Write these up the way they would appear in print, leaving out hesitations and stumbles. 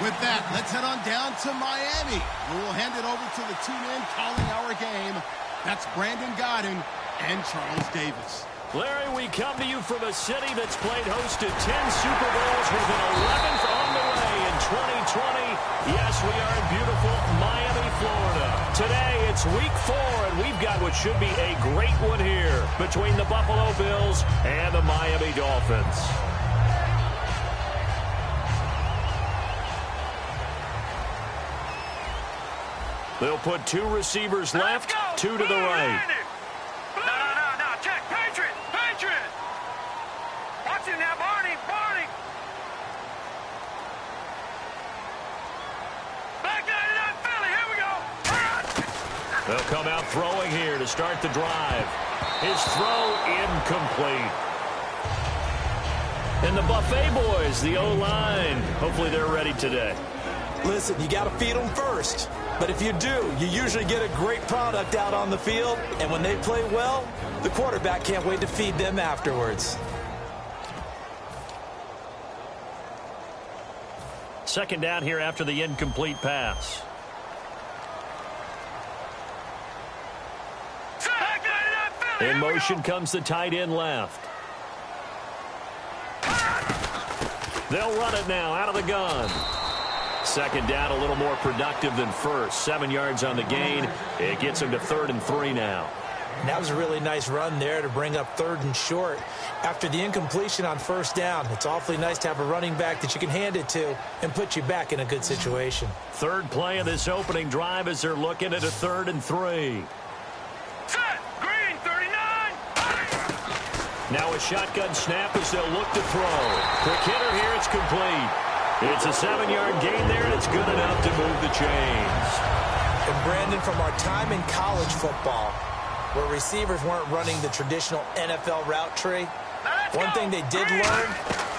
With that, let's head on down to Miami, where we'll hand it over to the two men calling our game. That's Brandon Godden and Charles Davis. Larry, we come to you from a city that's played host to 10 Super Bowls with an 11th on the way in 2020. Yes, we are in beautiful Miami, Florida. Today, it's week 4, and we've got what should be a great one here between the Buffalo Bills and the Miami Dolphins. They'll put 2 receivers left, 2 to the right. No, check. Patriot. Watch it now, Barney. Back 99 Philly, here we go. They'll come out throwing here to start the drive. His throw incomplete. And the Buffet boys, the O-line, hopefully they're ready today. Listen, you got to feed them first. But if you do, you usually get a great product out on the field. And when they play well, the quarterback can't wait to feed them afterwards. Second down here after the incomplete pass. In motion comes the tight end left. They'll run it now out of the gun. Second down, a little more productive than first. 7 yards on the gain. It gets him to 3rd and 3 now. That was a really nice run there to bring up 3rd and short. After the incompletion on first down, it's awfully nice to have a running back that you can hand it to and put you back in a good situation. Third play of this opening drive as they're looking at a 3rd and 3. Set, green, 39. Now a shotgun snap as they'll look to throw. Quick hitter here, it's complete. It's a 7-yard gain there, and it's good enough to move the chains. And Brandon, from our time in college football, where receivers weren't running the traditional NFL route tree, one thing they did learn,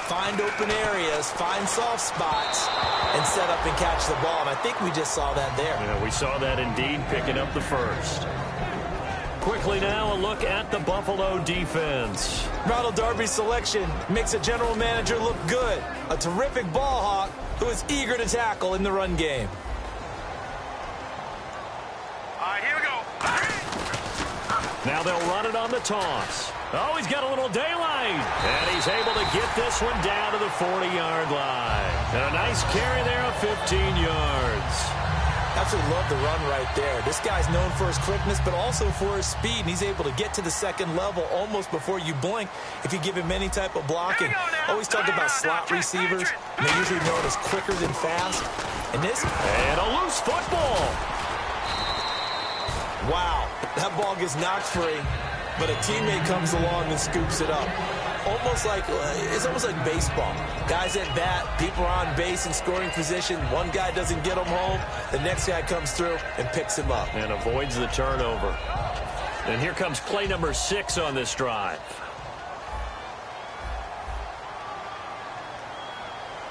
find open areas, find soft spots, and set up and catch the ball. And I think we just saw that there. Yeah, we saw that indeed, picking up the first. Quickly now, a look at the Buffalo defense. Ronald Darby's selection makes a general manager look good. A terrific ball hawk who is eager to tackle in the run game. All right, here we go. Now they'll run it on the toss. Oh, he's got a little daylight. And he's able to get this one down to the 40-yard line. And a nice carry there of 15 yards. Absolutely love the run right there. This guy's known for his quickness, but also for his speed. And he's able to get to the second level almost before you blink if you give him any type of blocking. Always talk about slot receivers. And they're usually known as quicker than fast. And this... And a loose football. Wow. That ball gets knocked free, but a teammate comes along and scoops it up. It's almost like baseball. Guys at bat, people are on base in scoring position. One guy doesn't get him home. The next guy comes through and picks him up. And avoids the turnover. And here comes play number 6 on this drive.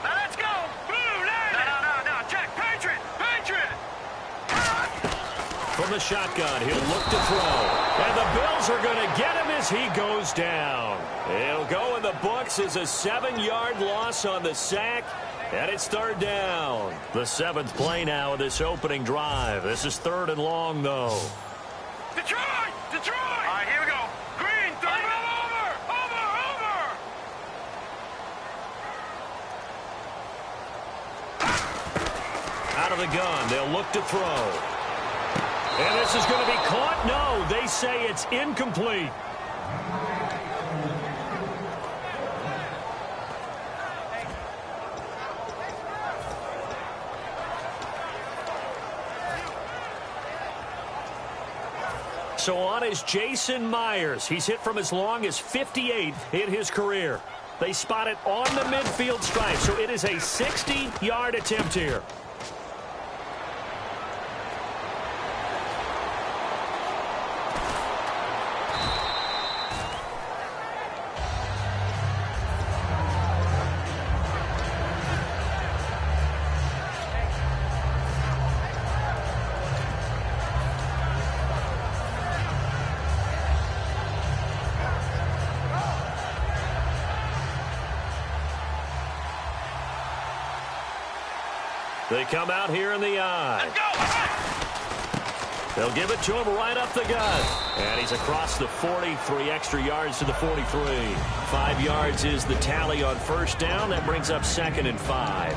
Now let's go. Blue, no. Check. Patriot. From the shotgun, he'll look to throw. And the Bills are going to get him as he goes down. It'll go in the books as a 7-yard loss on the sack. And it's 3rd down. The 7th play now of this opening drive. This is 3rd and long, though. Detroit. All right, here we go. Green, 30. Over. Out of the gun, they'll look to throw. And this is going to be caught. No, they say it's incomplete. So on is Jason Myers. He's hit from as long as 58 in his career. They spot it on the midfield stripe, so it is a 60-yard attempt here. They come out here in the eye. They'll give it to him right up the gut. And he's across the 40, 3 extra yards to the 43. 5 yards is the tally on first down. That brings up 2nd and 5.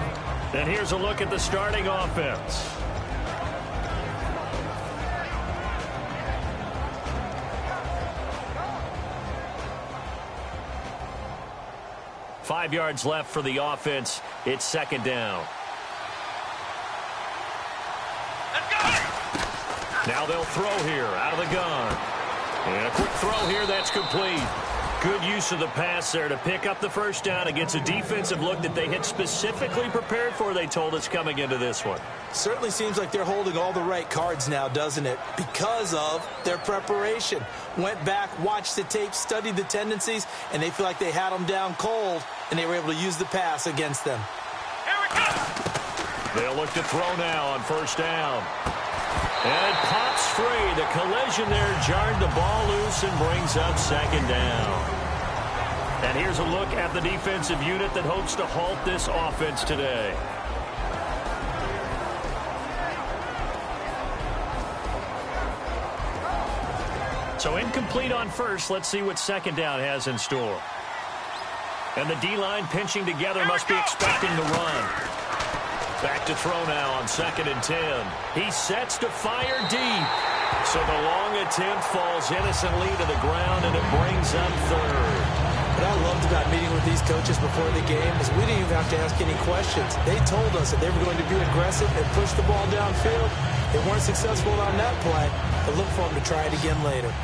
And here's a look at the starting offense. Five yards left for the offense. It's 2nd down. Now they'll throw here out of the gun. And a quick throw here that's complete. Good use of the pass there to pick up the first down against a defensive look that they had specifically prepared for, they told us, coming into this one. Certainly seems like they're holding all the right cards now, doesn't it? Because of their preparation. Went back, watched the tape, studied the tendencies, and they feel like they had them down cold, and they were able to use the pass against them. Here we go. They'll look to throw now on first down. And it pops free. The collision there jarred the ball loose and brings up 2nd down. And here's a look at the defensive unit that hopes to halt this offense today. So incomplete on first. Let's see what 2nd down has in store. And the D-line pinching together must be expecting the run. Back to throw now on 2nd and 10. He sets to fire deep. So the long attempt falls innocently to the ground, and it brings up 3rd. What I loved about meeting with these coaches before the game is we didn't even have to ask any questions. They told us that they were going to be aggressive and push the ball downfield. They weren't successful on that play, but look for them to try it again later.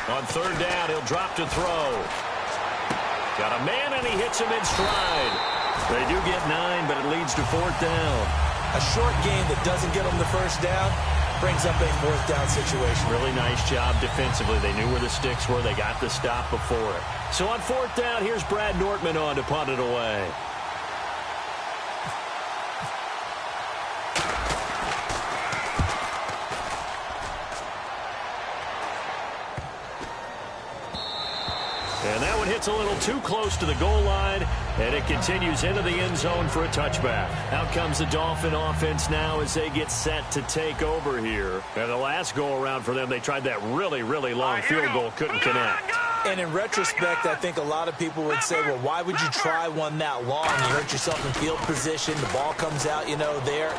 On 3rd down, he'll drop to throw. Got a man, and he hits him in stride. They do get 9, but it leads to 4th down. A short game that doesn't get them the first down brings up a 4th down situation. Really nice job defensively. They knew where the sticks were. They got the stop before it. So on 4th down, here's Brad Nortman on to punt it away. And that one hits a little too close to the goal line, and it continues into the end zone for a touchback. Out comes the Dolphin offense now as they get set to take over here. And the last go-around for them, they tried that really, really long field goal, couldn't connect. And in retrospect, I think a lot of people would say, well, why would you try one that long? You hurt yourself in field position. The ball comes out, there.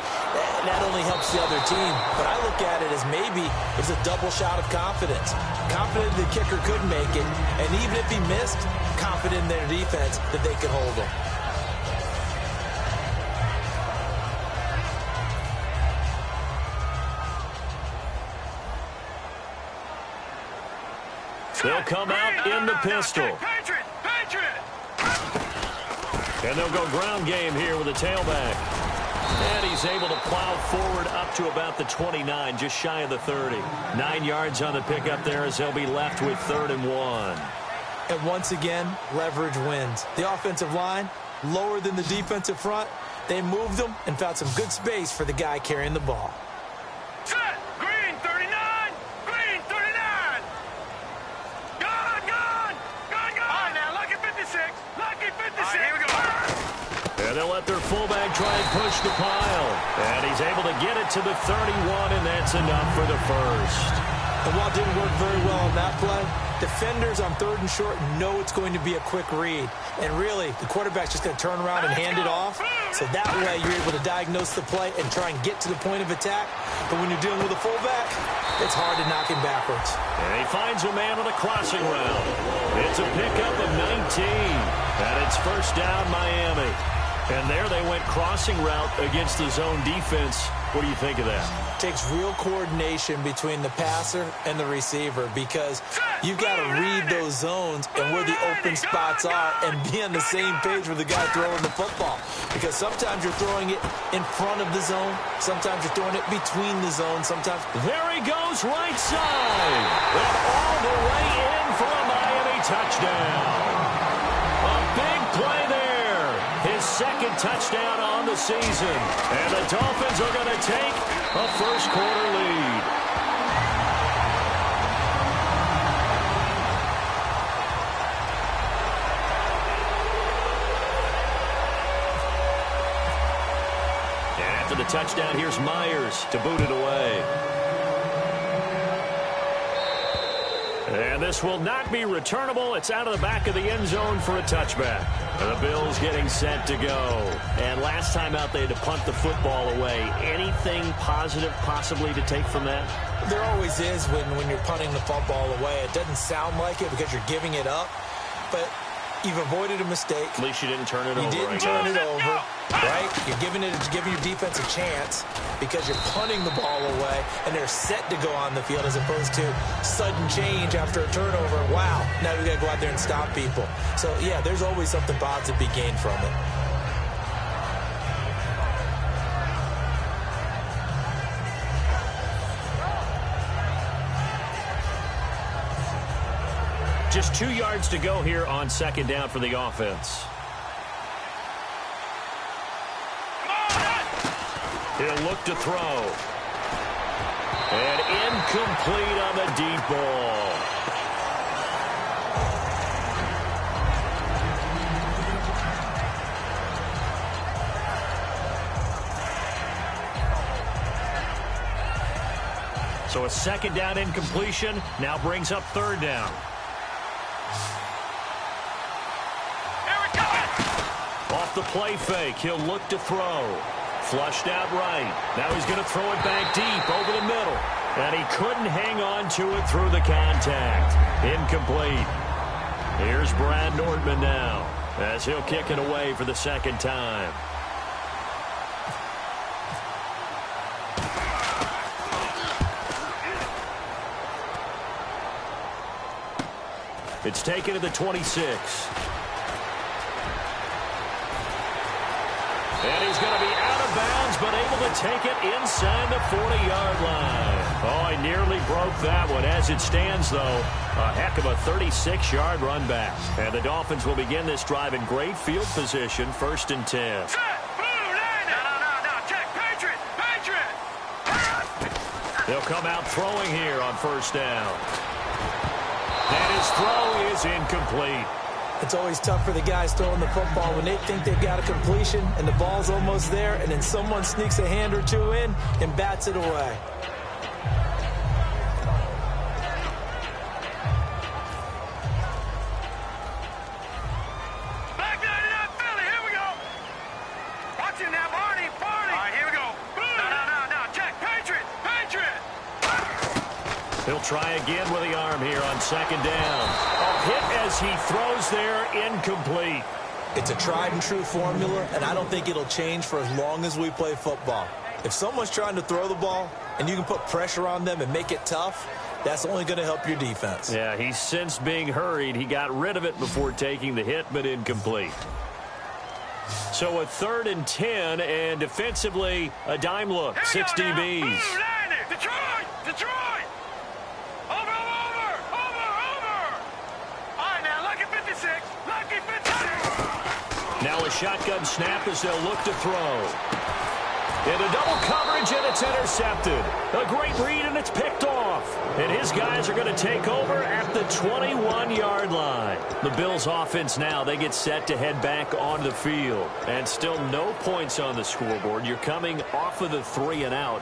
That only helps the other team. But I look at it as maybe it's a double shot of confidence. Confident the kicker could make it. And even if he missed, confident in their defense that they could hold him. They'll come out in the pistol. And they'll go ground game here with a tailback. And he's able to plow forward up to about the 29, just shy of the 30. 9 yards on the pickup there as they'll be left with 3rd and 1. And once again, leverage wins. The offensive line, lower than the defensive front. They moved them and found some good space for the guy carrying the ball. Set! Green 39! Green 39! Gone! Gone! Gone! Gone! All right, now, lucky 56! Lucky 56! All right, here we go. And they'll let their fullback try and push the pile. And he's able to get it to the 31, and that's enough for the first. And while it didn't work very well on that play, defenders on 3rd and short know it's going to be a quick read. And really, the quarterback's just going to turn around and hand it off. So that way, you're able to diagnose the play and try and get to the point of attack. But when you're dealing with a fullback, it's hard to knock him backwards. And he finds a man on a crossing route. It's a pickup of 19. And it's first down, Miami. And there they went crossing route against the zone defense. What do you think of that? Takes real coordination between the passer and the receiver because you've got to read those zones and where the open spots are and be on the same page with the guy throwing the football. Because sometimes you're throwing it in front of the zone. Sometimes you're throwing it between the zones. Sometimes. There he goes, right side. And all the way in for a Miami touchdown. A big play there. His 2nd touchdown on the season. And the Dolphins are going to take a first-quarter lead. touchdown. Here's Myers to boot it away. And this will not be returnable. It's out of the back of the end zone for a touchback. And the Bills getting set to go. And last time out, they had to punt the football away. Anything positive possibly to take from that? There always is when you're punting the football away. It doesn't sound like it because you're giving it up, but you've avoided a mistake. At least you didn't turn it over. You didn't turn it over, right? You're giving your defense a chance because you're punting the ball away, and they're set to go on the field as opposed to sudden change after a turnover. Wow, now we got to go out there and stop people. So, yeah, there's always something positive to be gained from it. Just 2 yards to go here on second down for the offense. He'll look to throw. And incomplete on the deep ball. So a second down incompletion now brings up third down. Off the play fake, he'll look to throw. Flushed out right. Now he's going to throw it back deep over the middle. And he couldn't hang on to it through the contact. Incomplete. Here's Brad Nordman now as he'll kick it away for the second time. It's taken to the 26. And he's going to be out of bounds, but able to take it inside the 40-yard line. Oh, he nearly broke that one. As it stands, though, a heck of a 36-yard run back. And the Dolphins will begin this drive in great field position, 1st and 10. They'll come out throwing here on first down. And his throw is incomplete. It's always tough for the guys throwing the football when they think they've got a completion and the ball's almost there, and then someone sneaks a hand or two in and bats it away. Back 99 Philly, here we go. Watch him now, Barney. All right, here we go. No, check. Patriot. He'll try again with the arm here on second down. A hit as he throws there, incomplete. It's a tried and true formula, and I don't think it'll change for as long as we play football. If someone's trying to throw the ball and you can put pressure on them and make it tough, that's only going to help your defense. Yeah, he sensed being hurried. He got rid of it before taking the hit, but incomplete. So a 3rd and 10, and defensively, a dime look. 6 DBs. Detroit! Over! All right, now, lucky 56. Now a shotgun snap as they'll look to throw. Into double coverage, and it's intercepted. A great read, and it's picked off. And his guys are going to take over at the 21-yard line. The Bills' offense now, they get set to head back onto the field. And still no points on the scoreboard. You're coming off of the 3 and out.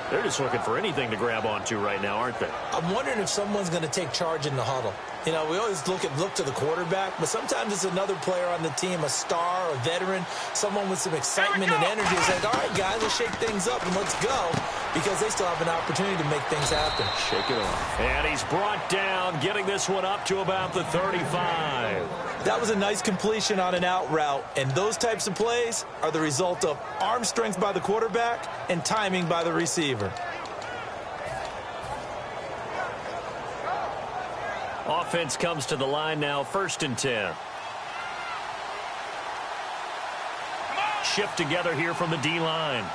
They're just looking for anything to grab onto right now, aren't they? I'm wondering if someone's going to take charge in the huddle. You know, we always look to the quarterback, but sometimes it's another player on the team, a star, a veteran, someone with some excitement and energy. It's like, all right, guys, let's shake things up and let's go, because they still have an opportunity to make things happen. Shake it off. And he's brought down, getting this one up to about the 35. That was a nice completion on an out route, and those types of plays are the result of arm strength by the quarterback and timing by the receiver. Offense comes to the line now, 1st and 10. Shift together here from the D-line.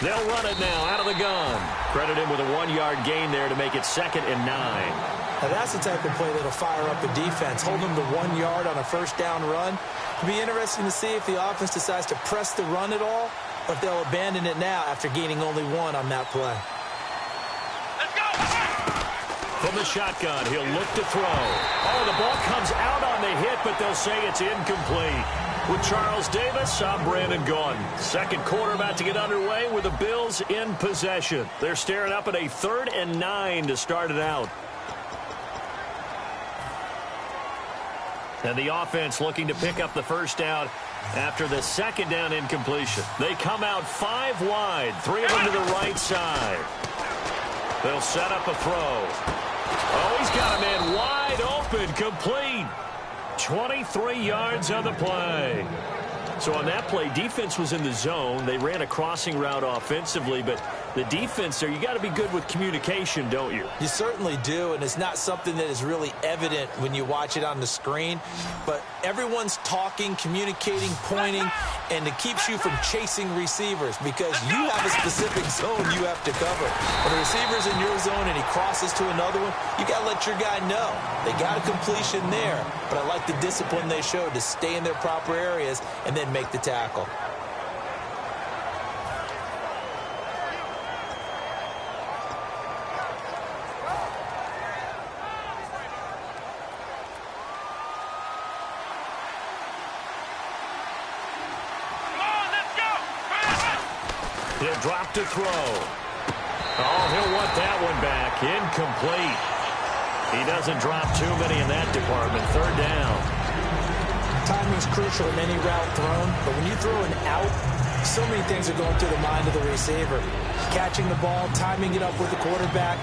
They'll run it now out of the gun. Credit him with a 1-yard gain there to make it 2nd and 9. Now that's the type of play that'll fire up the defense. Hold them to 1 yard on a first down run. It'll be interesting to see if the offense decides to press the run at all, or if they'll abandon it now after gaining only 1 on that play. From the shotgun, he'll look to throw. Oh, the ball comes out on the hit, but they'll say it's incomplete. With Charles Davis, I'm Brandon Gaudin. Second quarter about to get underway with the Bills in possession. They're staring up at a 3rd and 9 to start it out. And the offense looking to pick up the first down after the second down incompletion. They come out 5 wide, 3 of them to the right side. They'll set up a throw. Oh, he's got a man wide open, complete. 23 yards on the play. So on that play, defense was in the zone. They ran a crossing route offensively, but the defense there, you got to be good with communication, don't you? You certainly do, and it's not something that is really evident when you watch it on the screen. But everyone's talking, communicating, pointing, and it keeps you from chasing receivers because you have a specific zone you have to cover. When the receiver's in your zone and he crosses to another one, you got to let your guy know. They got a completion there, but I like the discipline they showed to stay in their proper areas and then make the tackle. He'll drop to throw. Oh, he'll want that one back. Incomplete. He doesn't drop too many in that department. 3rd down. Timing is crucial in any route thrown, but when you throw an out, so many things are going through the mind of the receiver. Catching the ball, timing it up with the quarterback.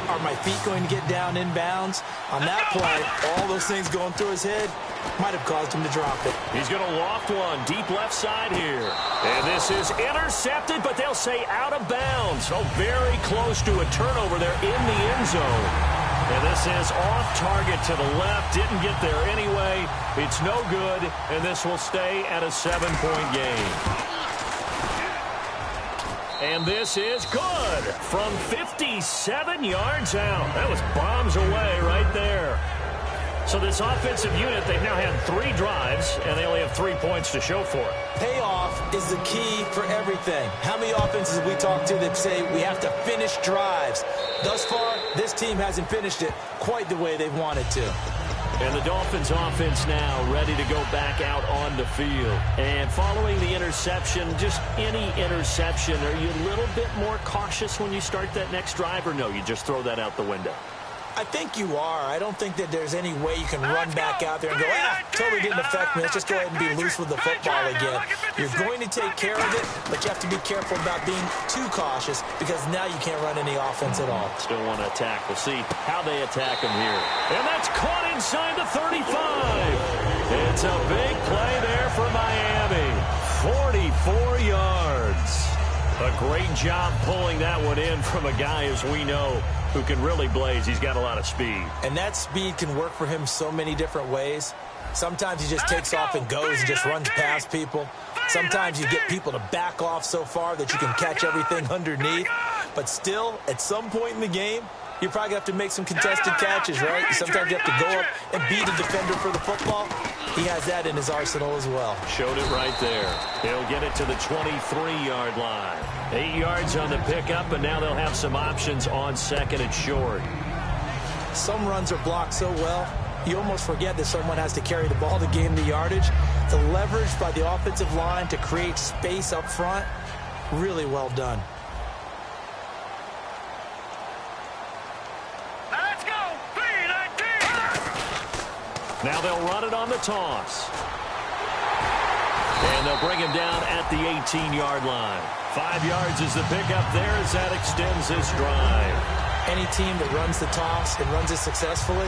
Are my feet going to get down inbounds? On that play, all those things going through his head might have caused him to drop it. He's going to loft one deep left side here. And this is intercepted, but they'll say out of bounds. So very close to a turnover there in the end zone. And this is off target to the left. Didn't get there anyway. It's no good, and this will stay at a 7-point game. And this is good from 57 yards out. That was bombs away right there. So this offensive unit, they've now had 3 drives, and they only have 3 points to show for it. Payoff is the key for everything. How many offenses have we talked to that say we have to finish drives? Thus far, this team hasn't finished it quite the way they've wanted to. And the Dolphins offense now ready to go back out on the field. And following the interception, just any interception, are you a little bit more cautious when you start that next drive, or no, you just throw that out the window? I think you are. I don't think that there's any way you can run back out there and go, totally didn't affect me. Let's just go ahead and be loose with the football again. You're going to take care of it, but you have to be careful about being too cautious because now you can't run any offense at all. Still want to attack. We'll see how they attack him here. And that's caught inside the 35. It's a big play there for Miami. 44 yards. A great job pulling that one in from a guy, as we know, who can really blaze. He's got a lot of speed. And that speed can work for him so many different ways. Sometimes he just takes off and goes and just runs past people. Sometimes you get people to back off so far that you can catch everything underneath. But still, at some point in the game, you're probably going to have to make some contested catches, right? Sometimes you have to go up and beat a defender for the football. He has that in his arsenal as well. Showed it right there. He'll get it to the 23-yard line. 8 yards on the pickup, and now they'll have some options on 2nd and short. Some runs are blocked so well, you almost forget that someone has to carry the ball to gain the yardage. The leverage by the offensive line to create space up front, really well done. Now they'll run it on the toss. And they'll bring him down at the 18-yard line. 5 yards is the pickup there as that extends this drive. Any team that runs the toss and runs it successfully,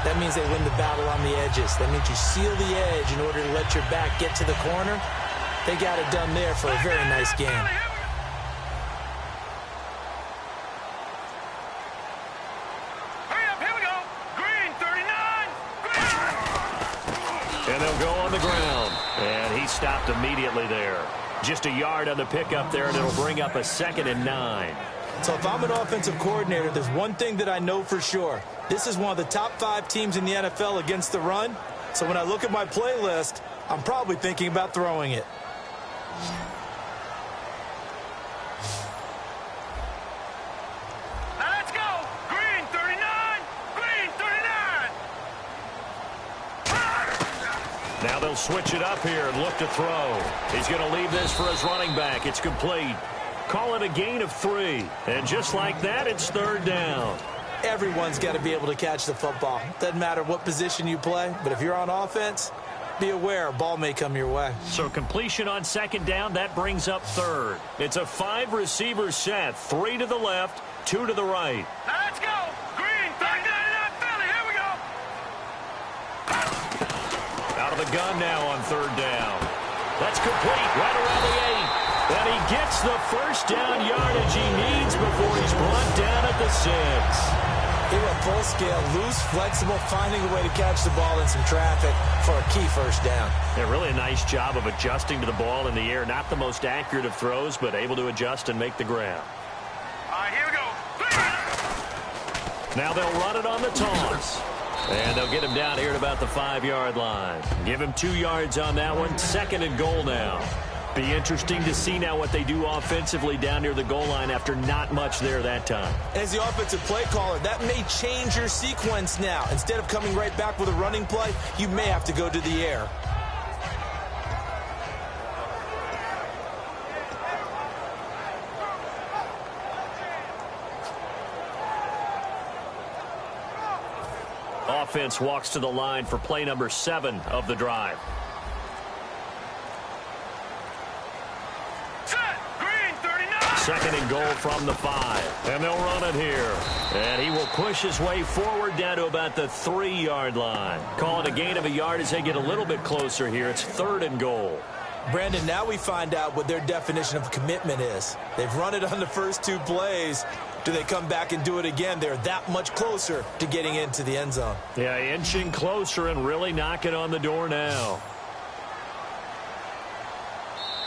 that means they win the battle on the edges. That means you seal the edge in order to let your back get to the corner. They got it done there for a very nice game. And they'll go on the ground. And he stopped immediately there. Just a yard on the pickup there, and it'll bring up a 2nd and 9. So if I'm an offensive coordinator, there's one thing that I know for sure. This is one of the top 5 teams in the NFL against the run. So when I look at my playlist, I'm probably thinking about throwing it. Let's go! Green 39! Green 39! Now they'll switch it up here and look to throw. He's going to leave this for his running back. It's complete. Call it a gain of 3. And just like that, it's 3rd down. Everyone's got to be able to catch the football. Doesn't matter what position you play, but if you're on offense, be aware a ball may come your way. So completion on 2nd down, that brings up 3rd. It's a 5-receiver set. 3 to the left, 2 to the right. Now let's go. Green, 39 Philly. Here we go. Out of the gun now on 3rd down. That's complete right around the 8. And he gets the first down yardage he needs before he's brought down at the 6. He went full scale, loose, flexible, finding a way to catch the ball in some traffic for a key first down. Yeah, really a nice job of adjusting to the ball in the air. Not the most accurate of throws, but able to adjust and make the grab. All right, here we go. Now they'll run it on the toss. And they'll get him down here at about the 5-yard line. Give him 2 yards on that one. 2nd and goal now. Be interesting to see now what they do offensively down near the goal line after not much there that time. As the offensive play caller, that may change your sequence now. Instead of coming right back with a running play, you may have to go to the air. Offense walks to the line for play number 7 of the drive. Set. Green, 39. 2nd and goal from the 5. And they'll run it here. And he will push his way forward down to about the 3-yard line. Call it a gain of a yard as they get a little bit closer here. It's 3rd and goal. Brandon, now we find out what their definition of commitment is. They've run it on the first 2 plays. Do they come back and do it again? They're that much closer to getting into the end zone. Yeah, inching closer and really knocking on the door now.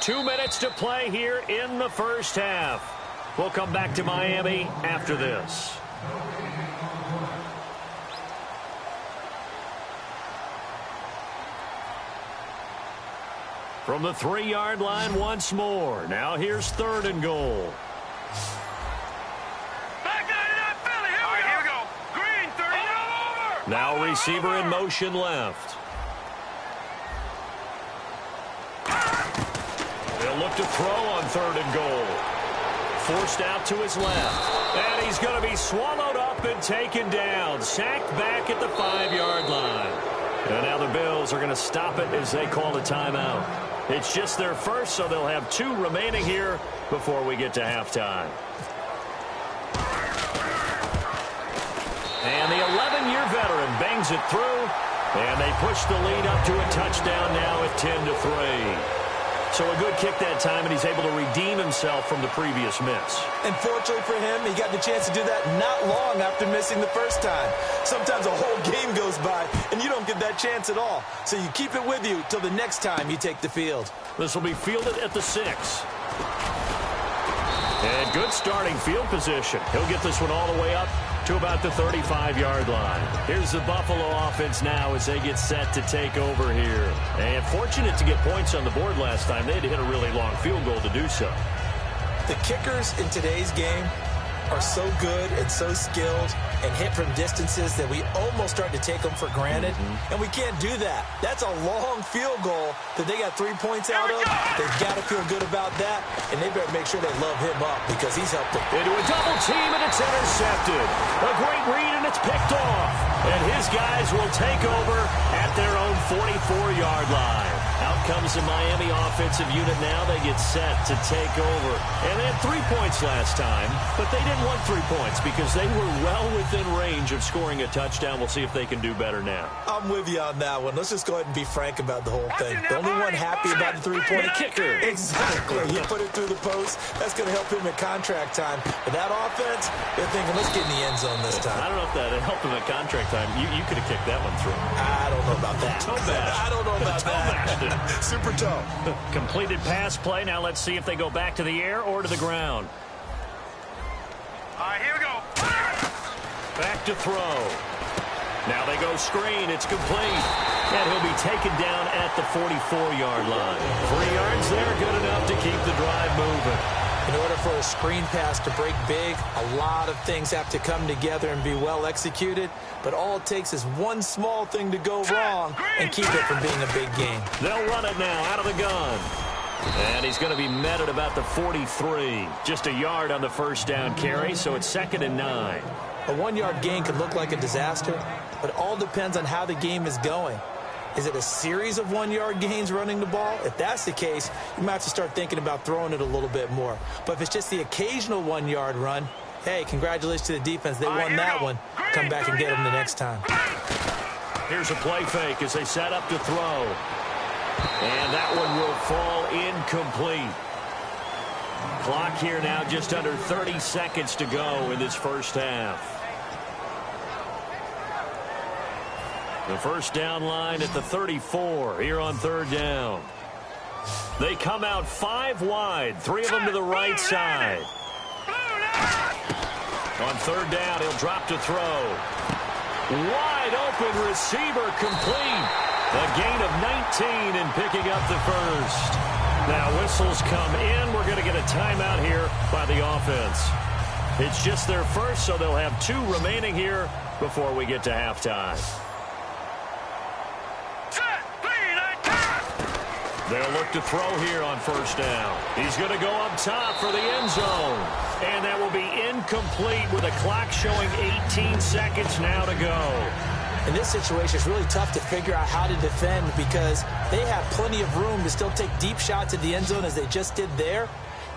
2 minutes to play here in the first half. We'll come back to Miami after this. From the 3-yard line once more. Now here's 3rd and goal. Back 99 Philly. Here we go. Green, 39. Over. Now receiver in motion left. They'll look to throw on 3rd and goal. Forced out to his left. And he's going to be swallowed up and taken down. Sacked back at the 5-yard line. And now the Bills are going to stop it as they call a timeout. It's just their first, so they'll have 2 remaining here before we get to halftime. And the 11-year veteran bangs it through. And they push the lead up to a touchdown now at 10-3. So a good kick that time, and he's able to redeem himself from the previous miss. And fortunately for him, he got the chance to do that not long after missing the first time. Sometimes a whole game goes by, and you don't get that chance at all. So you keep it with you till the next time you take the field. This will be fielded at the 6. And good starting field position. He'll get this one all the way up to about the 35-yard line. Here's the Buffalo offense now as they get set to take over here. And fortunate to get points on the board last time. They had to hit a really long field goal to do so. The kickers in today's game are so good and so skilled and hit from distances that we almost start to take them for granted. And we can't do that. That's a long field goal that they got 3 points out of. They've got to feel good about that, and they better make sure they love him up because he's helped them. Into a double team, and it's intercepted. A great read, and it's picked off. And his guys will take over at their own 44-yard line. Out comes the Miami offensive unit now. They get set to take over. And they had 3 points last time, but they didn't want 3 points because they were well within range of scoring a touchdown. We'll see if they can do better now. I'm with you on that one. Let's just go ahead and be frank about the whole thing. The only one happy about the three-point kicker. Exactly. You put it through the post. That's going to help him at contract time. But that offense, they're thinking, let's get in the end zone this time. I don't know if that helped him at contract time. You could have kicked that one through. I don't know about that. Toe bash. I don't know about that. Super toe. Completed pass play. Now let's see if they go back to the air or to the ground. All right, here we go. Back to throw. Now they go screen. It's complete. And he'll be taken down at the 44-yard line. 3 yards there, good enough to keep the drive moving. In order for a screen pass to break big, a lot of things have to come together and be well executed, but all it takes is one small thing to go wrong and keep it from being a big game. They'll run it now out of the gun. And he's going to be met at about the 43. Just a yard on the first down carry, so it's 2nd and 9. A 1-yard gain could look like a disaster, but it all depends on how the game is going. Is it a series of 1-yard gains running the ball? If that's the case, you might have to start thinking about throwing it a little bit more. But if it's just the occasional 1-yard run, hey, congratulations to the defense. They won that one. Come back and get them the next time. Here's a play fake as they set up to throw. And that one will fall incomplete. Clock here now just under 30 seconds to go in this first half. The first down line at the 34 here on 3rd down. They come out 5 wide, 3 of them to the right side. On 3rd down, he'll drop to throw. Wide open receiver complete. A gain of 19 and picking up the first. Now whistles come in. We're going to get a timeout here by the offense. It's just their first, so they'll have 2 remaining here before we get to halftime. They'll look to throw here on 1st down. He's going to go up top for the end zone. And that will be incomplete with a clock showing 18 seconds now to go. In this situation, it's really tough to figure out how to defend because they have plenty of room to still take deep shots at the end zone as they just did there.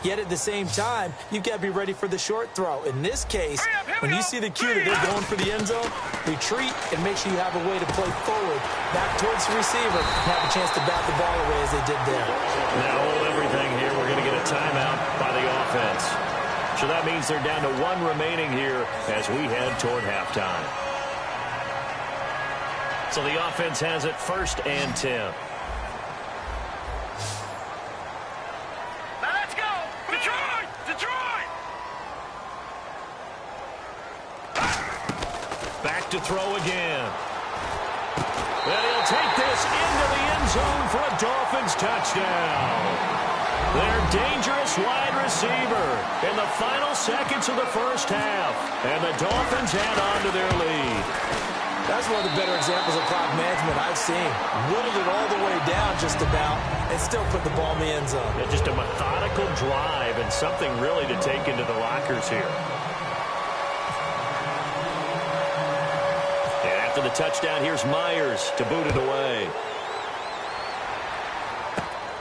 Yet at the same time, you've got to be ready for the short throw. In this case, when you see the cue that they're going for the end zone, retreat and make sure you have a way to play forward, back towards the receiver, and have a chance to bat the ball away as they did there. Now hold everything here. We're going to get a timeout by the offense. So that means they're down to 1 remaining here as we head toward halftime. So the offense has it 1st and 10. To throw again. And he'll take this into the end zone for a Dolphins touchdown. Their dangerous wide receiver in the final seconds of the first half. And the Dolphins add on to their lead. That's one of the better examples of clock management I've seen. Whittled it all the way down just about and still put the ball in the end zone. Yeah, just a methodical drive and something really to take into the lockers here. After the touchdown, here's Myers to boot it away.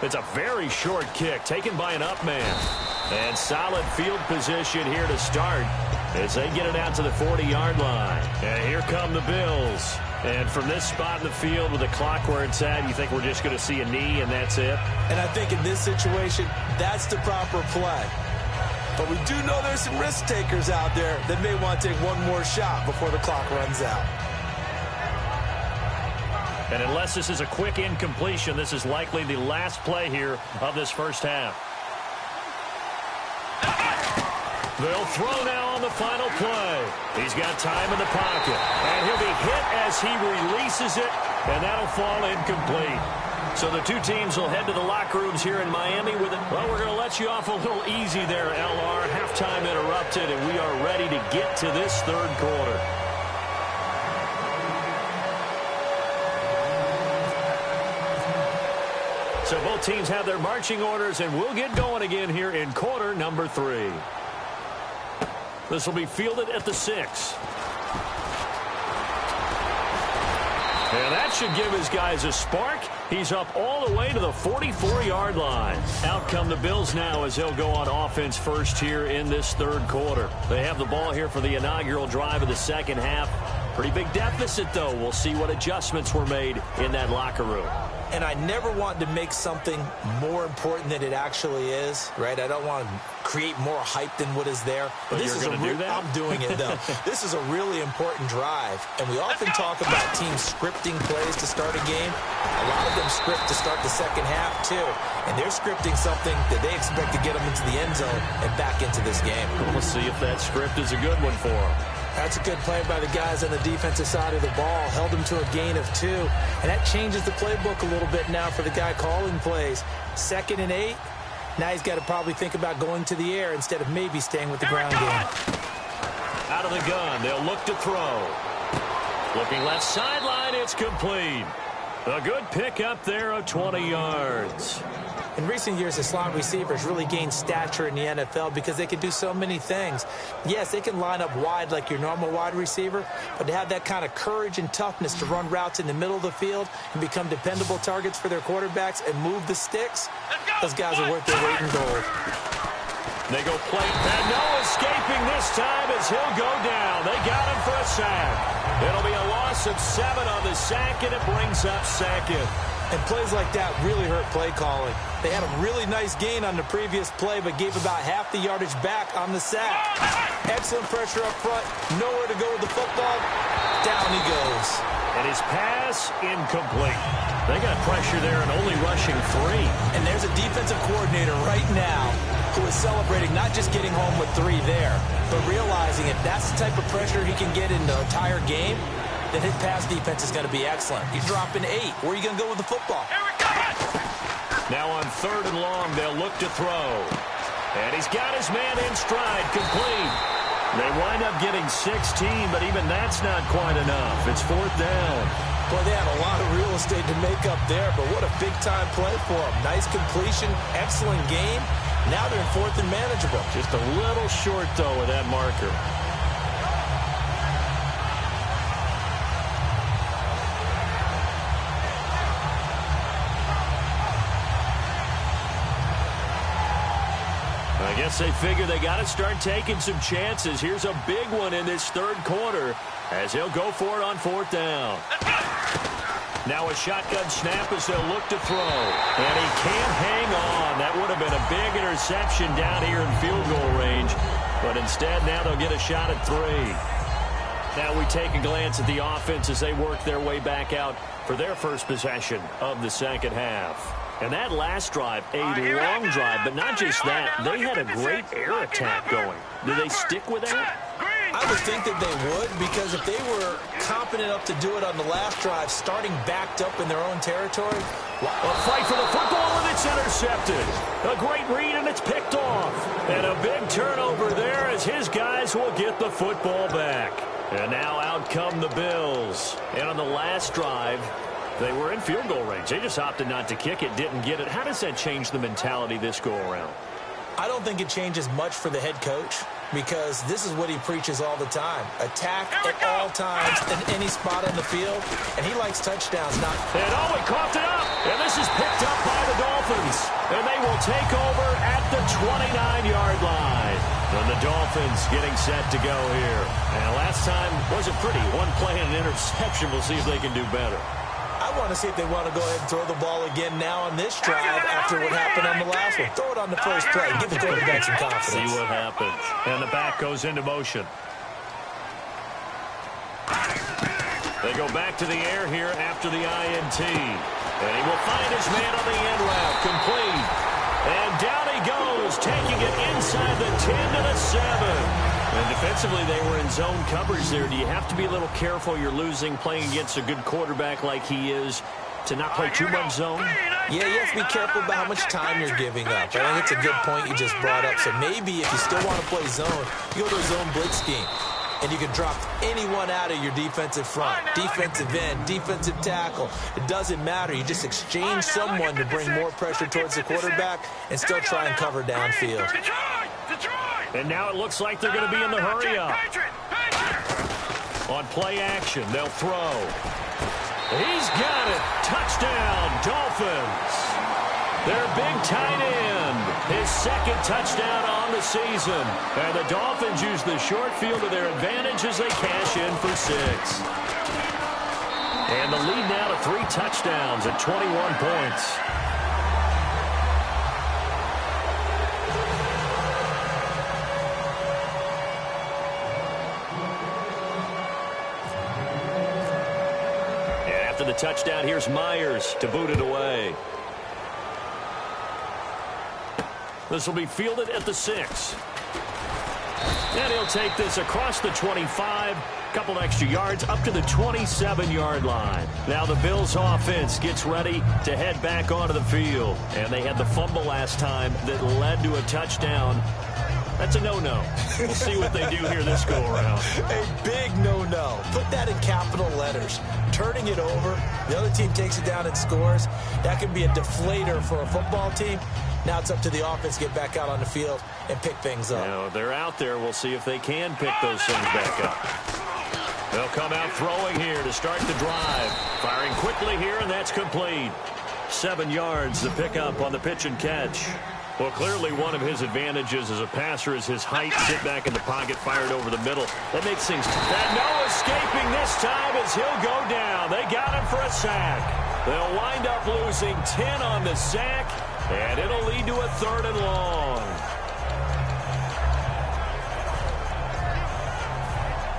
It's a very short kick taken by an up man. And solid field position here to start as they get it out to the 40-yard line. And here come the Bills. And from this spot in the field with the clock where it's at, you think we're just going to see a knee and that's it? And I think in this situation, that's the proper play. But we do know there's some risk takers out there that may want to take one more shot before the clock runs out. And unless this is a quick incompletion, this is likely the last play here of this first half. They'll throw now on the final play. He's got time in the pocket. And he'll be hit as he releases it, and that'll fall incomplete. So the 2 teams will head to the locker rooms here in Miami with it. Well, we're going to let you off a little easy there, LR. Halftime interrupted, and we are ready to get to this 3rd quarter. So both teams have their marching orders, and we'll get going again here in quarter number 3. This will be fielded at the 6. And that should give his guys a spark. He's up all the way to the 44-yard line. Out come the Bills now as they'll go on offense first here in this 3rd quarter. They have the ball here for the inaugural drive of the second half. Pretty big deficit, though. We'll see what adjustments were made in that locker room. And I never want to make something more important than it actually is, right? I don't want to create more hype than what is there. But this is going to do that? I'm doing it, though. This is a really important drive. And we often talk about teams scripting plays to start a game. A lot of them script to start the second half, too. And they're scripting something that they expect to get them into the end zone and back into this game. We'll see if that script is a good one for them. That's a good play by the guys on the defensive side of the ball. Held them to a gain of 2. And that changes the playbook a little bit now for the guy calling plays. 2nd and 8. Now he's got to probably think about going to the air instead of maybe staying with the ground game. Out of the gun, they'll look to throw. Looking left sideline, it's complete. A good pick up there of 20 yards. In recent years, the slot receivers really gained stature in the NFL because they can do so many things. Yes, they can line up wide like your normal wide receiver, but to have that kind of courage and toughness to run routes in the middle of the field and become dependable targets for their quarterbacks and move the sticks, those guys are worth their weight in gold. They go play, and no escaping this time as he'll go down. They got him for a sack. It'll be a loss of 7 on the sack, and it brings up second. And plays like that really hurt play calling. They had a really nice gain on the previous play, but gave about half the yardage back on the sack. Excellent pressure up front. Nowhere to go with the football. Down he goes. And his pass incomplete. They got pressure there and only rushing 3. And there's a defensive coordinator right now who is celebrating not just getting home with 3 there, but realizing if that's the type of pressure he can get in the entire game, then his pass defense is going to be excellent. He's dropping 8. Where are you going to go with the football? Now on 3rd and long, they'll look to throw. And he's got his man in stride, complete. They wind up getting 16, but even that's not quite enough. It's 4th down. Well, they had a lot of real estate to make up there, but what a big-time play for them. Nice completion, excellent game. Now they're in 4th and manageable. Just a little short, though, with that marker. I guess they figure they got to start taking some chances. Here's a big one in this 3rd quarter as he'll go for it on 4th down. Now a shotgun snap as they'll look to throw. And he can't hang on. That would have been a big interception down here in field goal range. But instead, now they'll get a shot at 3. Now we take a glance at the offense as they work their way back out for their first possession of the 2nd half. And that last drive, a long drive, but not just that. They had a great air attack going. Do they stick with that? I would think that they would, because if they were confident enough to do it on the last drive, starting backed up in their own territory. A fight for the football, and it's intercepted. A great read, and it's picked off. And a big turnover there as his guys will get the football back. And now out come the Bills. And on the last drive, they were in field goal range. They just opted not to kick it, didn't get it. How does that change the mentality this go-around? I don't think it changes much for the head coach, because this is what he preaches all the time. Attack at all times in any spot on the field, and he likes touchdowns. Not. And he coughed it up, and this is picked up by the Dolphins. And they will take over at the 29-yard line. And the Dolphins getting set to go here. And last time wasn't pretty. One play and an interception. We'll see if they can do better. I want to see if they want to go ahead and throw the ball again now on this drive after what happened on the last one. Throw it on the first play. Give the quarterback some confidence. See what happens. And the back goes into motion. They go back to the air here after the INT. And he will find his man on the end route. Complete. And down he goes, taking it inside the 10 to the 7. And defensively, they were in zone coverage there. Do you have to be a little careful? You're losing, playing against a good quarterback like he is, to not play too much zone? Yeah, you have to be careful about how much time you're giving up. I think it's a good point you just brought up. So maybe if you still want to play zone, you go to a zone blitz scheme. And you can drop anyone out of your defensive front, defensive end, defensive tackle. It doesn't matter. You just exchange someone to bring more pressure towards the quarterback and still try and cover downfield. And now it looks like they're going to be in the hurry up. On play action, they'll throw. He's got it. Touchdown, Dolphins. Their big tight end, his 2nd touchdown on the season. And the Dolphins use the short field to their advantage as they cash in for 6. And the lead now to 3 touchdowns at 21 points. And after the touchdown, here's Myers to boot it away. This will be fielded at the 6. And he'll take this across the 25 Couple extra yards up to the 27-yard line. Now the Bills offense gets ready to head back onto the field. And they had the fumble last time that led to a touchdown. That's a no-no. We'll see what they do here this go-around. A big no-no. Put that in capital letters. Turning it over, the other team takes it down and scores. That can be a deflator for a football team. Now it's up to the offense to get back out on the field and pick things up. Now, they're out there. We'll see if they can pick those things back up. They'll come out throwing here to start the drive. Firing quickly here, and that's complete. 7 yards, the pickup on the pitch and catch. Well, clearly one of his advantages as a passer is his height. Sit back in the pocket, fired over the middle. That makes things... no escaping this time as he'll go down. They got him for a sack. They'll wind up losing 10 on the sack, and it'll lead to a 3rd and long.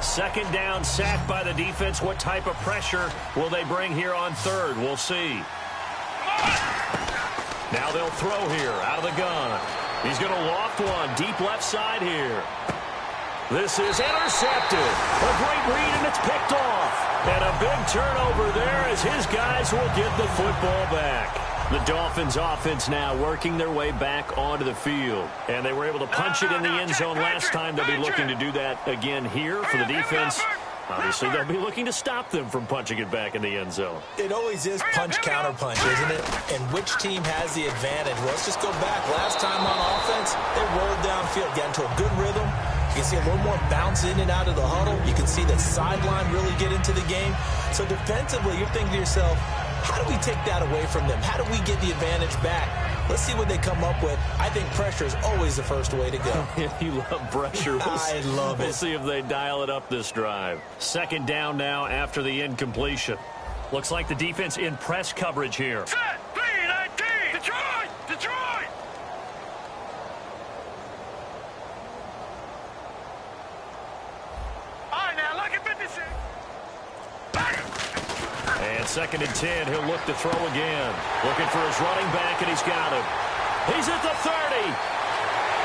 2nd down, sack by the defense. What type of pressure will they bring here on 3rd? We'll see. Now they'll throw here out of the gun. He's going to loft one deep left side here. This is intercepted. A great read, and it's picked off. And a big turnover there as his guys will get the football back. The Dolphins offense now working their way back onto the field. And they were able to punch it in the end zone last time. They'll be looking to do that again here for the defense. Obviously, they'll be looking to stop them from punching it back in the end zone. It always is punch-counter-punch, isn't it? And which team has the advantage? Well, let's just go back. Last time on offense, they rolled downfield, got into a good rhythm. You can see a little more bounce in and out of the huddle. You can see the sideline really get into the game. So defensively, you're thinking to yourself, how do we take that away from them? How do we get the advantage back? Let's see what they come up with. I think pressure is always the first way to go. You love pressure. I love it. We'll see if they dial it up this drive. 2nd down now after the incompletion. Looks like the defense in press coverage here. Set, 3-19, Detroit, Detroit. All right, now, look at 56. And 2nd and 10, he'll look to throw again. Looking for his running back, and he's got him. He's at the 30,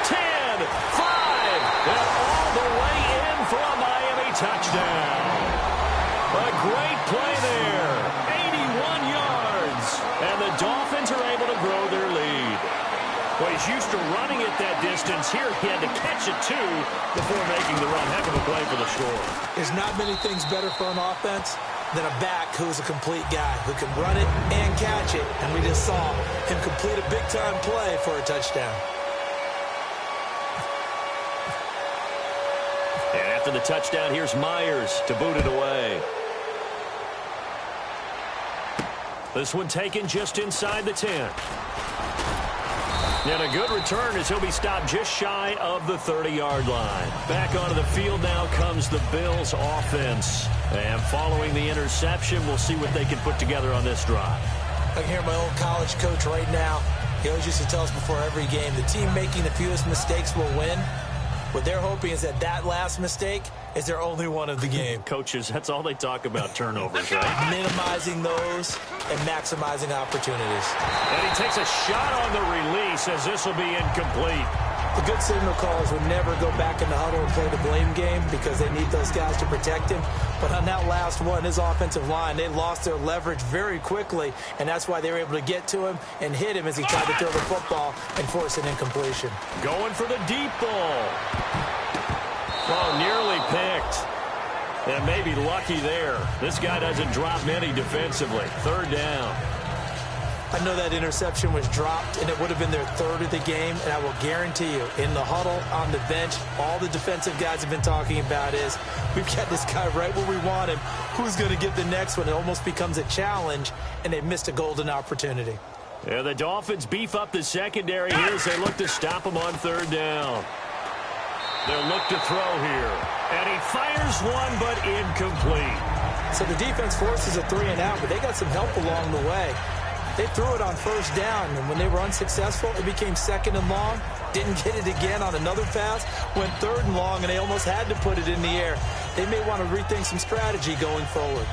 10, 5, and all the way in for a Miami touchdown. A great play there, 81 yards, and the Dolphins are able to grow their lead. Well, he's used to running it that distance. Here, he had to catch it, too, before making the run. Heck of a play for the score. There's not many things better for an offense than a back who's a complete guy who can run it and catch it. And we just saw him complete a big-time play for a touchdown. And after the touchdown, here's Myers to boot it away. This one taken just inside the 10. And a good return as he'll be stopped just shy of the 30-yard line. Back onto the field now comes the Bills offense. And following the interception, we'll see what they can put together on this drive. I can hear my old college coach right now. He always used to tell us before every game, the team making the fewest mistakes will win. What they're hoping is that last mistake is their only one of the game. Coaches, that's all they talk about, turnovers, right? Minimizing those and maximizing opportunities. And he takes a shot on the release as this will be incomplete. The good signal callers would never go back in the huddle and play the blame game because they need those guys to protect him. But on that last one, his offensive line, they lost their leverage very quickly, and that's why they were able to get to him and hit him as he tried to throw the football and force an incompletion. Going for the deep ball. Oh, nearly picked. And maybe lucky there. This guy doesn't drop many defensively. 3rd down. I know that interception was dropped, and it would have been their 3rd of the game, and I will guarantee you, in the huddle, on the bench, all the defensive guys have been talking about is, we've got this guy right where we want him. Who's going to get the next one? It almost becomes a challenge, and they missed a golden opportunity. Yeah, the Dolphins beef up the secondary here as they look to stop him on 3rd down. They'll look to throw here. And he fires one, but incomplete. So the defense forces a 3-and-out, but they got some help along the way. They threw it on 1st down, and when they were unsuccessful, it became 2nd and long. Didn't get it again on another pass. Went 3rd and long, and they almost had to put it in the air. They may want to rethink some strategy going forward.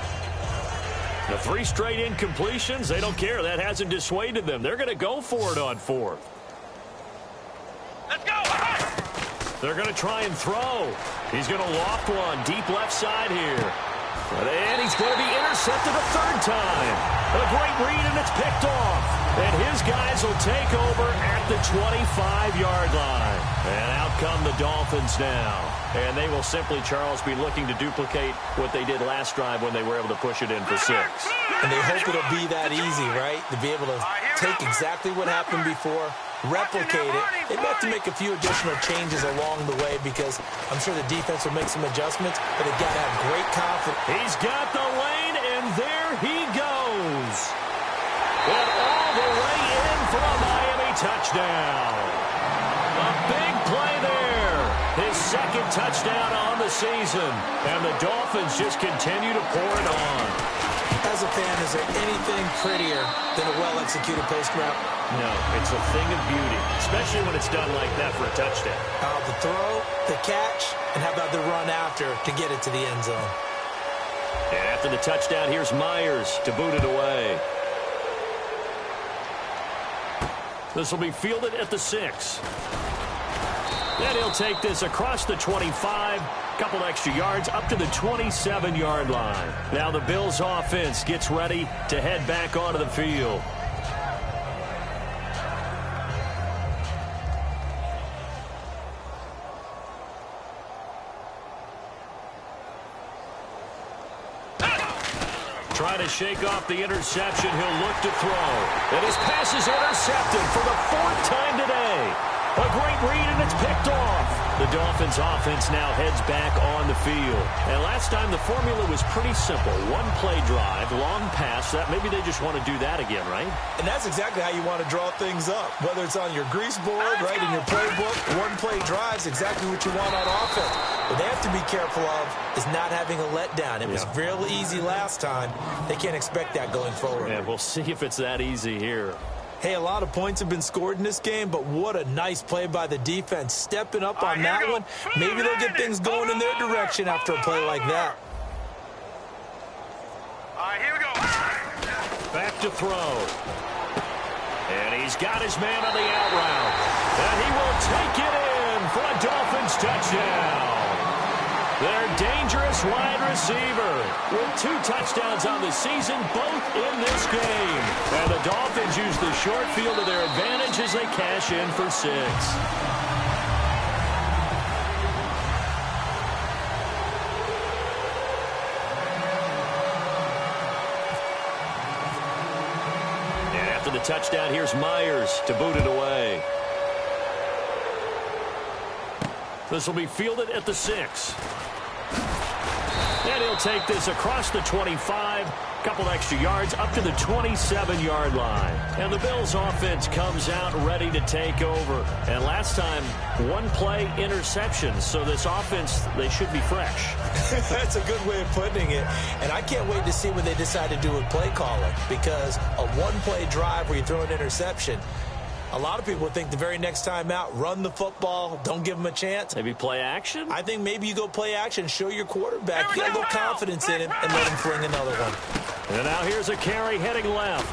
The 3 straight incompletions, they don't care. That hasn't dissuaded them. They're going to go for it on 4th. Let's go. They're going to try and throw. He's going to loft one deep left side here. And he's going to be intercepted a third time. A great read, and it's picked off. And his guys will take over at the 25-yard line. And out come the Dolphins now. And they will simply, Charles, be looking to duplicate what they did last drive when they were able to push it in for 6. And they hope it'll be that easy, right? To be able to take exactly what happened before, replicate it. They may have to make a few additional changes along the way because I'm sure the defense will make some adjustments, but they've got to have great confidence. He's got the lane, and there he goes. And all the way in for a Miami touchdown. A big play there. His second touchdown on the season. And the Dolphins just continue to pour it on. As a fan, is there anything prettier than a well-executed post route? No, it's a thing of beauty, especially when it's done like that for a touchdown. The throw, the catch, and how about the run after to get it to the end zone? And after the touchdown, here's Myers to boot it away. This will be fielded at the 6. Then he'll take this across the 25, couple extra yards up to the 27-yard line. Now the Bills offense gets ready to head back onto the field. Trying to shake off the interception. He'll look to throw. And his pass is intercepted for the 4th time today. A great read, and it's picked off. The Dolphins offense now heads back on the field. And last time the formula was pretty simple. One play drive, long pass. That maybe they just want to do that again, right? And that's exactly how you want to draw things up. Whether it's on your grease board, right, in your playbook, one play drive is exactly what you want on offense. What they have to be careful of is not having a letdown. It was real easy last time. They can't expect that going forward. Yeah, we'll see if it's that easy here. Hey, a lot of points have been scored in this game, but what a nice play by the defense. Stepping up on that one. Maybe they'll get things going in their direction after a play like that. All right, here we go. Back to throw. And he's got his man on the out route. And he will take it in for a Dolphins touchdown. Their dangerous wide receiver with 2 touchdowns on the season, both in this game. And the Dolphins use the short field to their advantage as they cash in for 6. And after the touchdown, here's Myers to boot it away. This will be fielded at the 6. And he'll take this across the 25, couple extra yards up to the 27-yard line. And the Bills offense comes out ready to take over. And last time, one play interception. So this offense, they should be fresh. That's a good way of putting it. And I can't wait to see what they decide to do with play calling. Because a one-play drive where you throw an interception, a lot of people think the very next time out, run the football, don't give them a chance. Maybe play action? I think maybe you go play action, show your quarterback, get a little confidence in him, and let him fling another one. And now here's a carry heading left.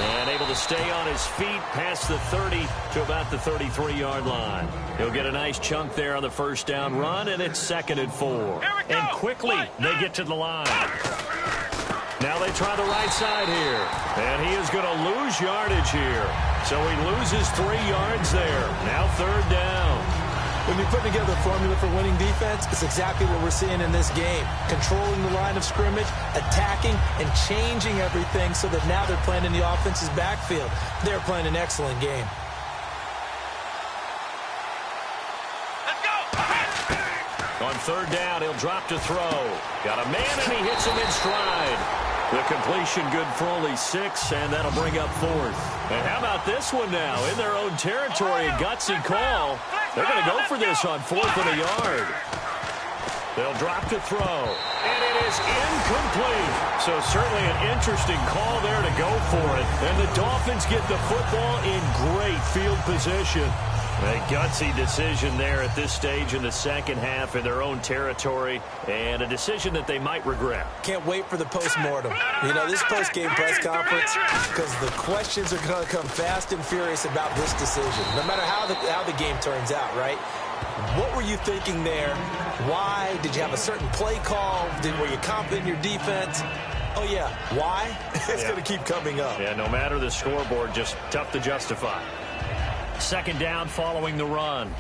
And able to stay on his feet past the 30 to about the 33-yard line. He'll get a nice chunk there on the first down run, and it's 2nd and 4. And quickly, they get to the line. Now they try the right side here. And he is going to lose yardage here. So he loses 3 yards there. Now 3rd down. When you put together a formula for winning defense, it's exactly what we're seeing in this game. Controlling the line of scrimmage, attacking, and changing everything so that now they're playing in the offense's backfield. They're playing an excellent game. Let's go. On 3rd down, he'll drop to throw. Got a man, and he hits him in stride. The completion good for only 6, and that'll bring up 4th. And how about this one now? In their own territory, a gutsy call. They're going to go for this on 4th and a yard. They'll drop to throw. And it is incomplete. So certainly an interesting call there to go for it. And the Dolphins get the football in great field position. A gutsy decision there at this stage in the second half in their own territory, and a decision that they might regret. Can't wait for the post-mortem. You know, this post-game press conference, because the questions are going to come fast and furious about this decision, no matter how the game turns out, right? What were you thinking there? Why? Did you have a certain play call? Were you confident in your defense? Oh, yeah. Why? It's going to keep coming up. Yeah, no matter the scoreboard, just tough to justify. Second down following the run.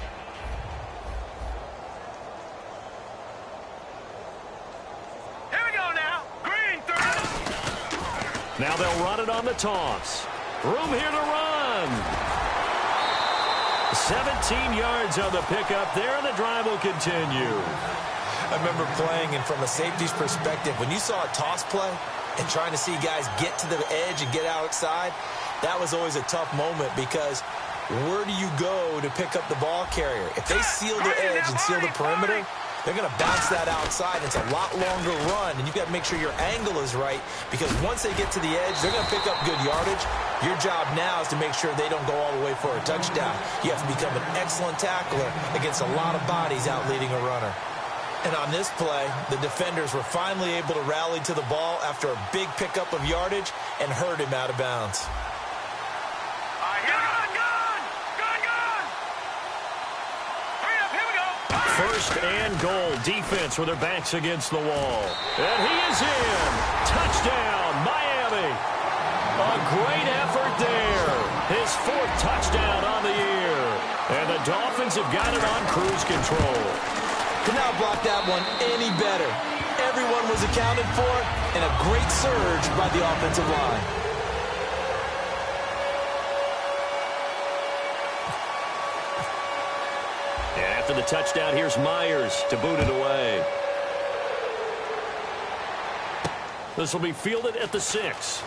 Here we go now. Green 30. Now they'll run it on the toss. Room here to run. 17 yards on the pickup there, and the drive will continue. I remember playing, and from a safety's perspective, when you saw a toss play and trying to see guys get to the edge and get outside, that was always a tough moment because where do you go to pick up the ball carrier? If they seal the edge and seal the perimeter, they're going to bounce that outside. It's a lot longer run, and you've got to make sure your angle is right because once they get to the edge, they're going to pick up good yardage. Your job now is to make sure they don't go all the way for a touchdown. You have to become an excellent tackler against a lot of bodies out leading a runner. And on this play, the defenders were finally able to rally to the ball after a big pickup of yardage and herd him out of bounds. First and goal. Defense with their backs against the wall. And he is in. Touchdown, Miami. A great effort there. His fourth touchdown on the year. And the Dolphins have got it on cruise control. Could not block that one any better. Everyone was accounted for, and a great surge by the offensive line. After the touchdown, here's Myers to boot it away. This will be fielded at the 6.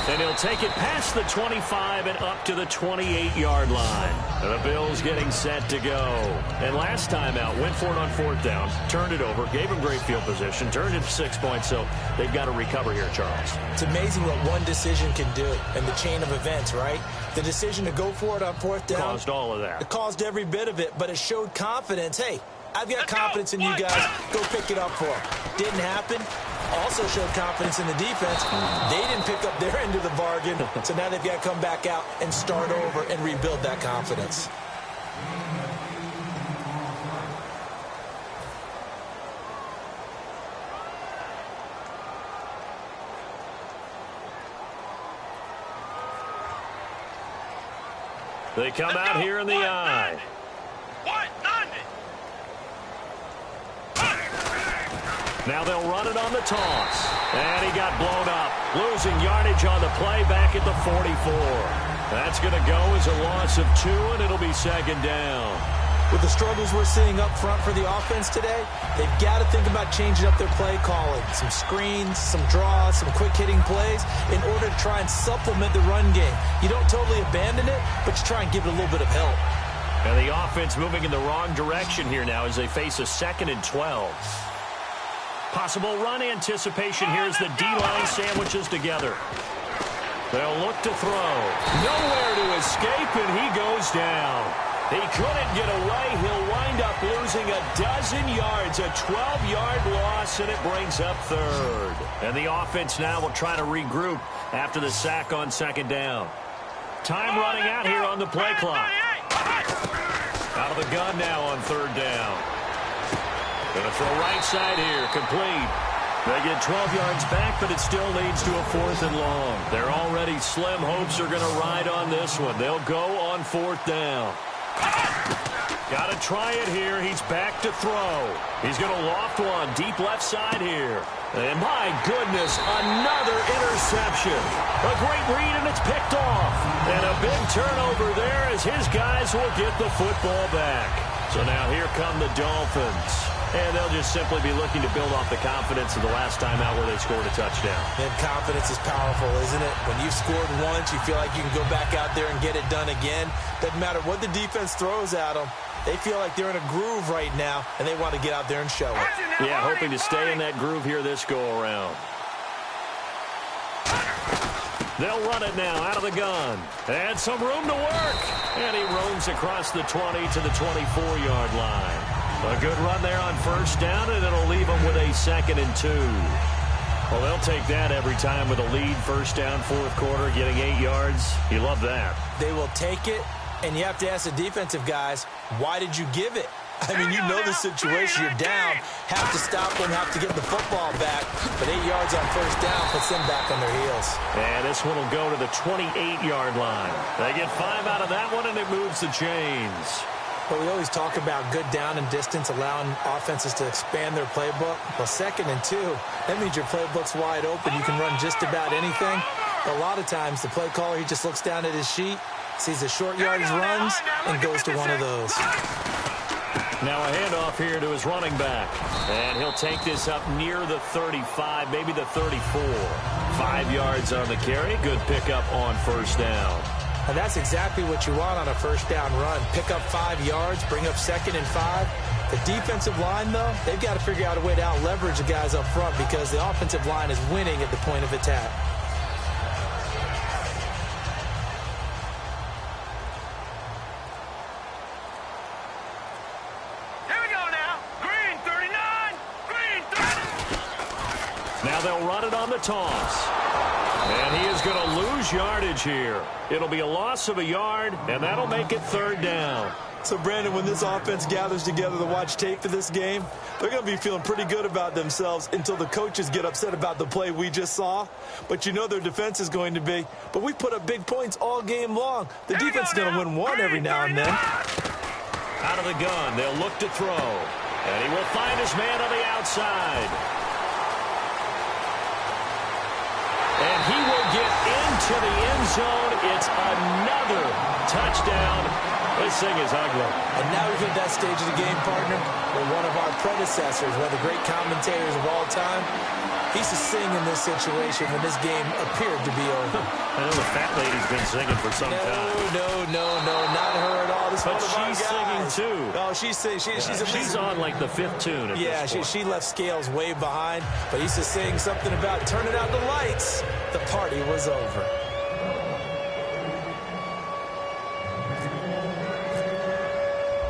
And he'll take it past the 25 and up to the 28-yard line. And the Bills getting set to go. And last time out, went for it on fourth down, turned it over, gave him great field position, turned it 6 points, so they've got to recover here, Charles. It's amazing what one decision can do in the chain of events, right? The decision to go for it on fourth down. Caused all of that. It caused every bit of it, but it showed confidence. Hey, I've got confidence in you guys. Go pick it up for them. Didn't happen. Also showed confidence in the defense. They didn't pick up their end of the bargain, so now they've got to come back out and start over and rebuild that confidence. They come out here in the eye. Now they'll run it on the toss. And he got blown up. Losing yardage on the play back at the 44. That's going to go as a loss of 2, and it'll be second down. With the struggles we're seeing up front for the offense today, they've got to think about changing up their play calling. Some screens, some draws, some quick-hitting plays in order to try and supplement the run game. You don't totally abandon it, but you try and give it a little bit of help. And the offense moving in the wrong direction here now as they face a 2nd and 12. Possible run anticipation here as the D-line sandwiches together. They'll look to throw. Nowhere to escape, and he goes down. He couldn't get away. He'll wind up losing a dozen yards, a 12-yard loss, and it brings up third. And the offense now will try to regroup after the sack on second down. Time running out here on the play clock. Out of the gun now on third down. Going to throw right side here, complete. They get 12 yards back, but it still leads to a 4th and long. Their already slim hopes are going to ride on this one. They'll go on fourth down. Got to try it here. He's back to throw. He's going to loft one deep left side here. And my goodness, another interception. A great read, and it's picked off. And a big turnover there as his guys will get the football back. So now here come the Dolphins. And they'll just simply be looking to build off the confidence of the last time out where they scored a touchdown. And confidence is powerful, isn't it? When you've scored once, you feel like you can go back out there and get it done again. Doesn't matter what the defense throws at them. They feel like they're in a groove right now, and they want to get out there and show it. Yeah, hoping to stay in that groove here this go-around. They'll run it now out of the gun. And some room to work. And he roams across the 20 to the 24-yard line. A good run there on first down, and it'll leave them with a 2nd and 2. Well, they'll take that every time with a lead, first down, fourth quarter, getting 8 yards. You love that. They will take it, And you have to ask the defensive guys, why did you give it? I mean, you know the situation. You're down, have to stop them, have to get the football back. But 8 yards on first down puts them back on their heels. And this one will go to the 28-yard line. They get 5 out of that one, and it moves the chains. But we always talk about good down and distance, allowing offenses to expand their playbook. Well, 2nd and 2, that means your playbook's wide open. You can run just about anything. But a lot of times, the play caller, he just looks down at his sheet, sees the short yardage runs, and goes to one of those. Now a handoff here to his running back. And he'll take this up near the 35, maybe the 34. 5 yards on the carry. Good pickup on first down. And that's exactly what you want on a first down run. Pick up 5 yards, bring up 2nd and 5. The defensive line, though, they've got to figure out a way to out-leverage the guys up front because the offensive line is winning at the point of attack. Now they'll run it on the toss. And he is going to lose yardage here. It'll be a loss of a yard, and that'll make it 3rd down. So, Brandon, when this offense gathers together to watch tape for this game, they're going to be feeling pretty good about themselves until the coaches get upset about the play we just saw. But you know their defense is going to be. But we put up big points all game long. The defense is going to win one every now and then. Out of the gun, they'll look to throw. And he will find his man on the outside. And he will get into the end zone. It's another touchdown. This thing is ugly. And now we're at that stage of the game, partner, where one of our predecessors, one of the great commentators of all time, he used to sing in this situation when this game appeared to be over. I know the fat lady's been singing for some time. No, not her at all. This but one of our she's guys. singing too. Oh, she's on like the 5th tune at this point. She left Scales way behind, but he used to sing something about turning out the lights. The party was over.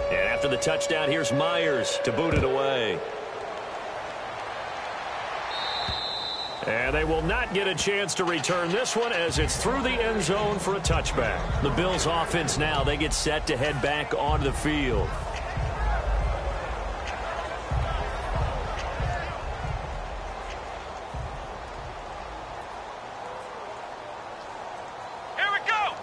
And after the touchdown, here's Myers to boot it away. And they will not get a chance to return this one as it's through the end zone for a touchback. The Bills offense now, they get set to head back onto the field. Here we go.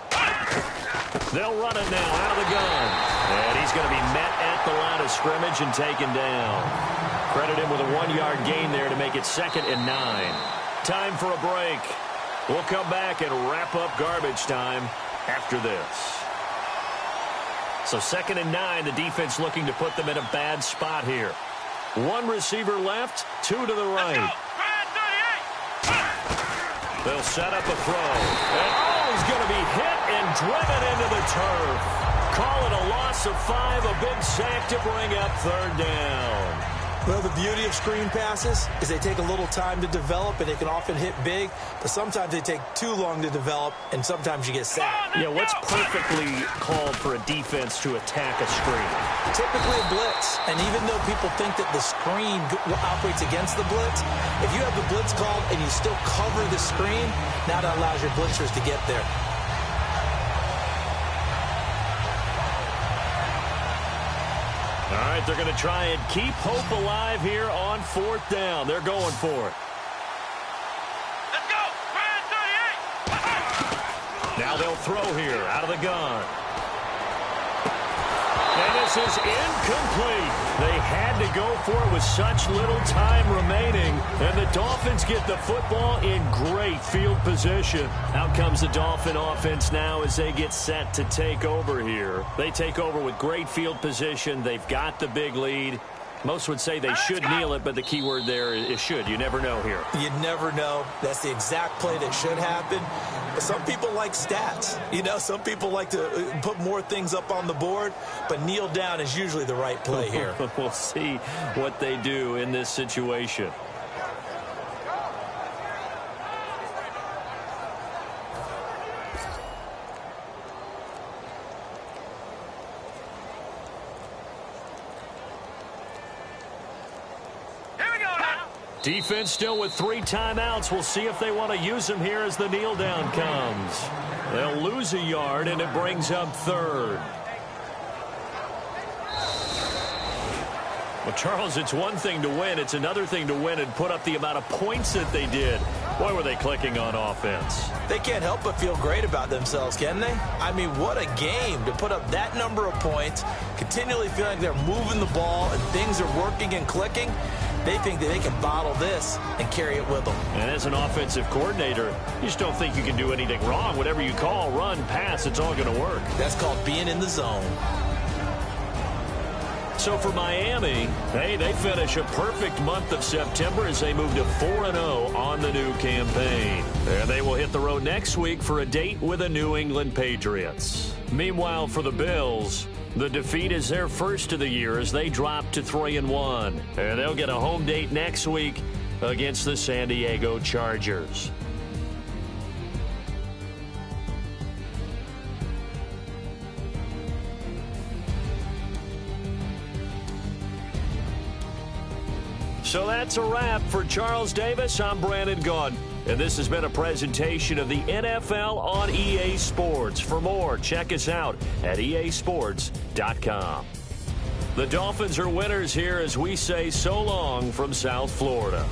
They'll run it now out of the gun. And he's going to be met at the line of scrimmage and taken down. Credit him with a 1-yard gain there to make it 2nd and 9. Time for a break. We'll come back and wrap up garbage time after this. So 2nd and 9, the defense looking to put them in a bad spot here. 1 receiver left, 2 to the right. They'll set up a throw. And he's going to be hit and driven into the turf. Call it a loss of 5, a big sack to bring up 3rd down. Well, the beauty of screen passes is they take a little time to develop, and they can often hit big, but sometimes they take too long to develop, and sometimes you get sacked. Yeah, what's perfectly called for a defense to attack a screen? Typically a blitz, and even though people think that the screen operates against the blitz, if you have the blitz called and you still cover the screen, now that allows your blitzers to get there. All right, they're going to try and keep hope alive here on 4th down. They're going for it. Let's go. Brand 38. Now they'll throw here out of the gun. And this is incomplete. They had to go for it with such little time remaining. And the Dolphins get the football in great field position. Out comes the Dolphin offense now as they get set to take over here. They take over with great field position. They've got the big lead. Most would say they should kneel it, but the key word there is should. You never know here. You never know. That's the exact play that should happen. But some people like stats. You know, some people like to put more things up on the board, but kneel down is usually the right play here. We'll see what they do in this situation. Defense still with 3 timeouts. We'll see if they want to use them here as the kneel down comes. They'll lose a yard, and it brings up 3rd. Well, Charles, it's one thing to win. It's another thing to win and put up the amount of points that they did. Boy, were they clicking on offense. They can't help but feel great about themselves, can they? I mean, what a game to put up that number of points, continually feeling like they're moving the ball and things are working and clicking. They think that they can bottle this and carry it with them. And as an offensive coordinator, you just don't think you can do anything wrong. Whatever you call, run, pass, it's all going to work. That's called being in the zone. So for Miami, hey, they finish a perfect month of September as they move to 4-0 on the new campaign. And they will hit the road next week for a date with the New England Patriots. Meanwhile, for the Bills, the defeat is their first of the year as they drop to 3-1. And they'll get a home date next week against the San Diego Chargers. So that's a wrap. For Charles Davis, I'm Brandon Gaudin. And this has been a presentation of the NFL on EA Sports. For more, check us out at easports.com. The Dolphins are winners here as we say so long from South Florida.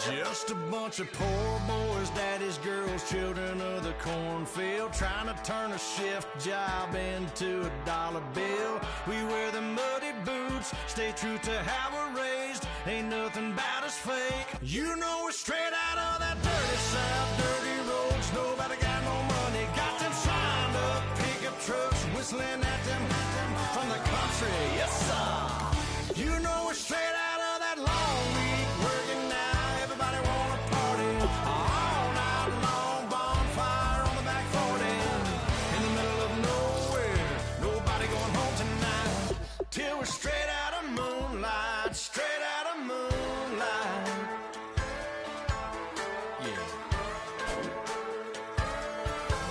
Just a bunch of poor boys, daddies, girls, children of the cornfield, trying to turn a shift job into a dollar bill. We wear the muddy boots, stay true to how we're raised. Ain't nothing about us fake. You know we're straight out of that dirty South, dirty roads. Nobody got no money, got them signed up pickup trucks, whistling at them from the country. Yes, sir. You know we're straight out of that long week working now. Everybody wanna party all night long, bonfire on the back 40, in the middle of nowhere, nobody going home tonight, till we're straight out of moonlight, straight out of moonlight, yeah.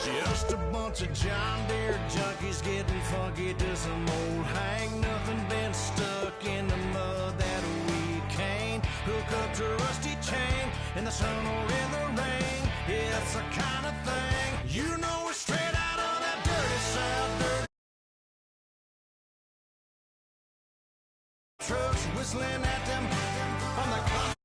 Just a bunch of John Deere junkies getting funky to some old hang, nothing been stuck in the mud that we can't hook up to a rusty chain in the sun or in the rain. Yeah, it's the kind of thing, you know we're straight out of that dirty South, dirty trucks whistling at them from the